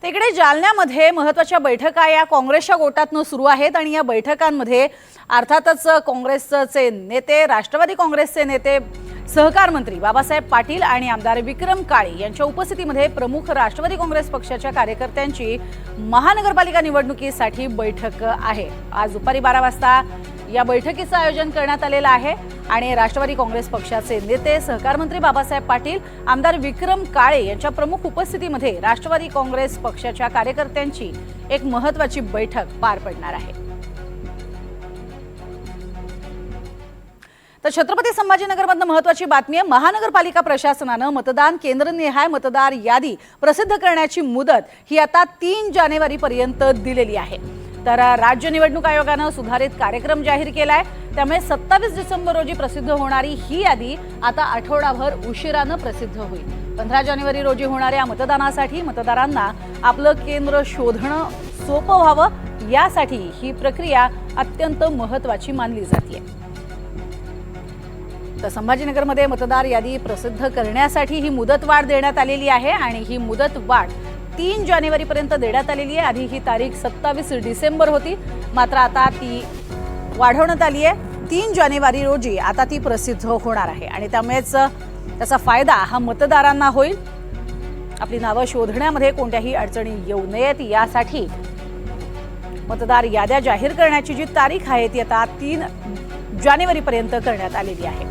तिकडे जालन्यामध्ये महत्त्वाच्या बैठका या काँग्रेसच्या गोटातून सुरू आहेत आणि या बैठकांमध्ये अर्थातच काँग्रेसचे नेते, राष्ट्रवादी काँग्रेसचे नेते, सहकार मंत्री बाबासाहेब पाटील आणि आमदार विक्रम काळे यांच्या उपस्थितीमध्ये प्रमुख राष्ट्रवादी काँग्रेस पक्षाच्या कार्यकर्त्यांची महानगरपालिका निवडणुकीसाठी बैठक आहे। आज दुपारी 12 वाजता या बैठकीचं आयोजन करण्यात आलेलं आहे आणि राष्ट्रवादी काँग्रेस पक्षाचे नेते, सहकार मंत्री बाबासाहेब पाटील, आमदार विक्रम काळे यांच्या प्रमुख उपस्थितीमध्ये राष्ट्रवादी काँग्रेस पक्षाच्या कार्यकर्त्यांची एक महत्त्वाची बैठक पार पडणार आहे। तर छत्रपती संभाजीनगरमधून महत्त्वाची बातमी आहे। महानगरपालिका प्रशासनाने मतदान केंद्रनिहाय मतदार यादी प्रसिद्ध करण्याची मुदत ही आता 3 जानेवारीपर्यंत दिलेली आहे। तर राज्य निवडणूक आयोगाने सुधारित कार्यक्रम जाहीर केलाय, त्यामुळे 27 डिसेंबर रोजी प्रसिद्ध होणारी ही यादी आता आठवडाभर उशिराने प्रसिद्ध होईल। 15 जानेवारी रोजी होणाऱ्या मतदानासाठी मतदारांना आपलं केंद्र शोधणं सोपं व्हावं, यासाठी ही प्रक्रिया अत्यंत महत्त्वाची मानली जाते। तर संभाजीनगरमध्ये मतदार यादी प्रसिद्ध करण्यासाठी ही मुदतवाढ देण्यात आलेली आहे आणि ही मुदतवाढ 3 जानेवारीपर्यंत देण्यात आलेली आहे। आधी ही तारीख 27 डिसेंबर होती, मात्र आता ती वाढवण्यात आली आहे। 3 जानेवारी रोजी आता ती प्रसिद्ध होणार आहे आणि त्यामुळेच त्याचा फायदा हा मतदारांना होईल। आपली नावं शोधण्यामध्ये कोणत्याही अडचणी येऊ नयेत यासाठी मतदार याद्या जाहीर करण्याची जी तारीख आहे ती आता 3 जानेवारीपर्यंत करण्यात आलेली आहे।